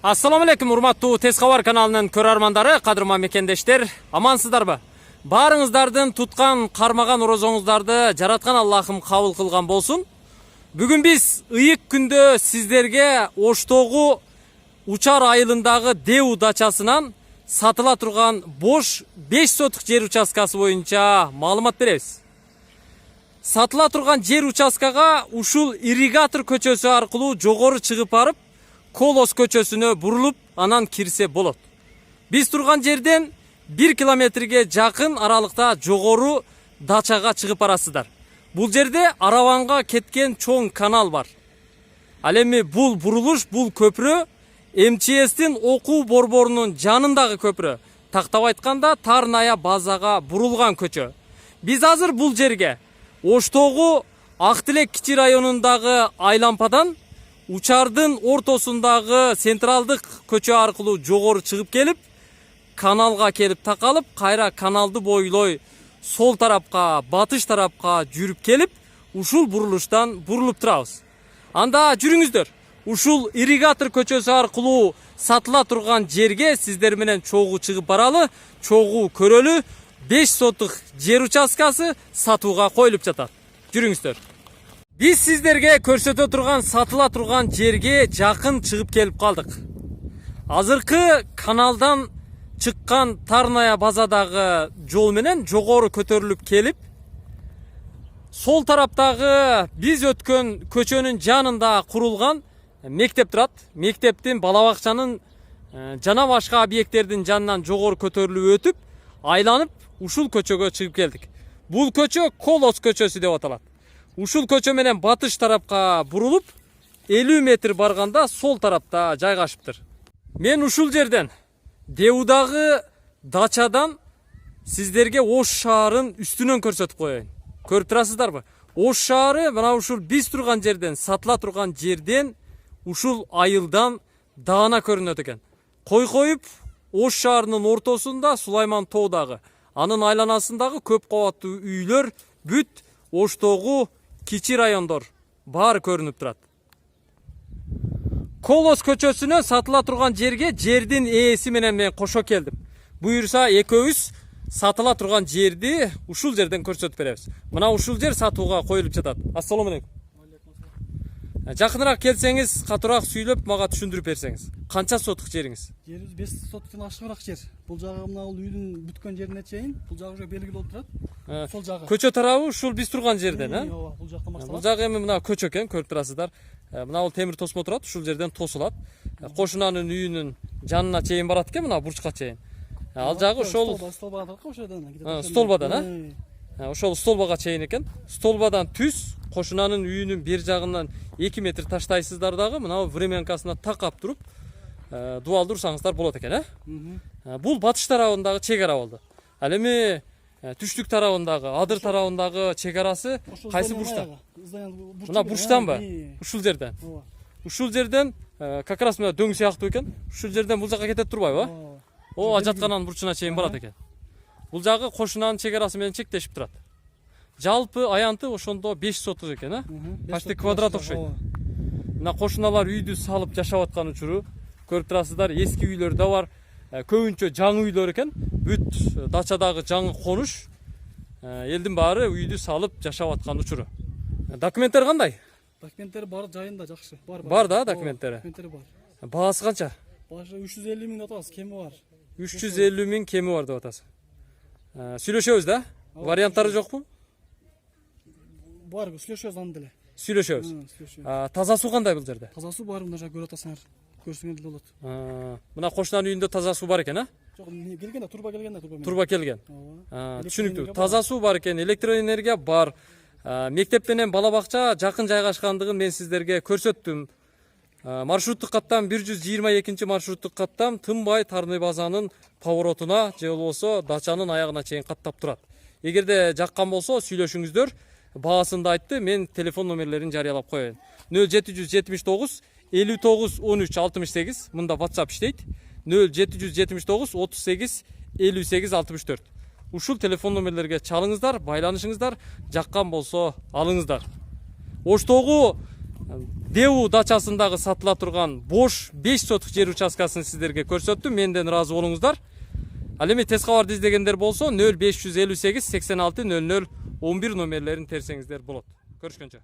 Assalamu alaikum, урматтуу Тез кабар каналынын көрөрмандары, кадырман мекендештер, амансыздарбы? Барыңыздардын туткан, кармаган орозоңуздарды жараткан Аллахым кабыл кылган болсун. Бүгүн биз ыйык күндө сиздерге Оштогу Учар айылындагы Деу дачасынан сатыла турган бош 5 сотук жер участкасы боюнча маалымат беребиз. Сатыла турган жер участкага ушул ирригатор көчөсү аркылуу жогору чыгып барып, Колос көчөсүнө бурулуп, анан кирсе болот. Биз турган жерден 1 километрге жакын аралыкта жогору дачага чыгып барасыздар. Бул жерде Араванга кеткен чоң канал бар. Ал эми бул бурулуш, бул көпүрө МЧСтин окуу борборунун жанындагы көпүрө. Тактап айтканда Тарная базага бурулган көчө. Биз азыр бул жерге Оштогу Актилек кичи районундагы айлампадан Учардын ортосундагы централдык көчө аркылуу жогору чыгып келип, каналга келип такалып, кайра каналды бойлой сол тарапка, батыш тарапка жүрүп келип, ушул бурулуштан бурулуп турабыз. Анда жүрүңүздөр. Ушул ирригатор көчөсү аркылуу сатыла турган жерге сиздер менен чогуу чыгып баралы, чогуу көрөлү. 5 сотук жер участкасы сатууга коюлуп жатат. Жүрүңүздөр. Биз сиздерге көрсөтө турган сатыла турган жерге жакын чыгып келип калдык. Азыркы каналдан чыккан Тарная базадагы жол менен жогору көтөрүлүп келип, сол тараптагы биз өткөн көчөнүн жанында курулган мектеп турат. Мектептин, бала бакчанын жана башка объекттердин жанынан жогору көтөрүлүп өтүп, айланып ушул көчөгө чыгып келдик. Бул көчө Колос көчөсү деп аталат. Ушул көчө менен батыш тарапка бурулуп, 50 метр барганда сол тарапта жайгашыптыр. Мен ушул жерден Деудагы дачадан сиздерге Ош шаарын үстүнөн көрсөтүп коеюн. Көрүп турасыздарбы? Ош шаары мына ушул биз турган жерден, сатыла турган жерден, ушул айылдан даана көрүнөт экен. Коюп Ош шаарынын ортосунда Сулайман тоодагы, анын айланасындагы көп кабаттуу үйлөр, бүт Оштогу кичи райондор баары көрүнүп турат. Колос көчөсүнө сатыла турган жерге жердин ээси менен мен кошо келдим. Буюрса экөөбүз сатыла турган жерди ушул жерден көрсөтүп беребиз. Мына ушул жер сатууга коюлуп жатат. Ассаламу алейкум. Жакыныраак келсеңиз, катуураак сүйлөп, мага түшүндүрүп берсеңиз. Канча сотук жериңиз? Жерибиз 5 соттуктан ашыгыраак жер. Бул жагы мына бул үйдүн бүткөн жерине чейин, бул жагы уже белгилүү болуп турат. Сол жагы. Көчө тарабы ушул биз турган жерден, Ооба, бул жактан башталат. Бул жагы эми мына көчө экен, көрүп турасыздар. Мына бул темир тосмо турат, ушул жерден тосулат. Кошунанын үйүнүн жанына чейин барат экен, мына бурчка чейин. Ал жагы ошол столбадан ошол жерден. Столбадан, ошол столбага чейин экен. Столбадан түз, кошунанын үйүнүн бер жагынан 2 метр таштайсыздар дагы, мына временкасына такап туруп, дуалды урсаңыздар болот экен, Бул батыш тарабындагы чек ара болду. Ал эми түштүк тарабындагы, адыр тарабындагы чек арасы кайсы бурчта? Мына бурчтанбы? Ушул жерден. Ушул жерден как раз мына дөң сыяктуу экен. Ушул жерден бул жака кетет турбайбы? О, ажаткананын бурчуна чейин барат экен. Бул жагы кошунанын чек арасы менен чектешип турат. Жалпы аянты ошондо 5 сотук экен, Почти квадрат окшойт. Мына кошуналар үйдү салып жашап аткан учуру көрүп турасыздар, эски үйлөр да бар. Көбүнчө жаңы үйлөр экен. Бүт дачадагы жаңы конуш. Элдин баары үйдү салып жашап аткан учуру. Документтер кандай? Документтери бар жайында, жакшы. Бар да документтери. Документтери бар. Баасы канча? Башы 350 миң деп атабыз, кеми бар. 350 миң кеми бар деп атасыз. Сүйлөшөбүз да? Варианттары жокпу? Бар, сүйлөшөбүз аны деле. Сүйлөшөбүз. Таза суу кандай бул жерде? Таза суу бар, мына жака көрүп атасыңар. Көрсөңөр деле болот. Мына кошунанын үйүндө таза суу бар экен, Жок, келгенде турба келген да, Турба келген. Түшүнүктүү. Таза суу бар экен, электроэнергия бар. Мектеп менен бала бакча жакын жайгашкандыгын мен сиздерге көрсөттүм. Маршруттук каттам 122 маршруттук каттам тынбай Тарный базанын поворотуна же болбосо дачанын аягына чейин каттап турат. Эгерде жаккан болсо сүйлөшүңүздөр. Баасында айтты, мен телефон номерлерин жарыялап коеюн. 0779 59 13 68, мында WhatsApp иштейт. 0779 38 58 64. Ушул телефон номерлерге чалыңыздар, байланышыңыздар, жаккан болсо алыңыздар. Оштогу Деу дачасындагы сатыла турган бош 5 сотук жер участкасын сиздерге көрсөттүм. Менден ыраазы болуңуздар. Ал эми тез кабарды издегендер болсо 0558 86 00 11 номерлерин терсеңиздер болот. Көрүшкөнчө.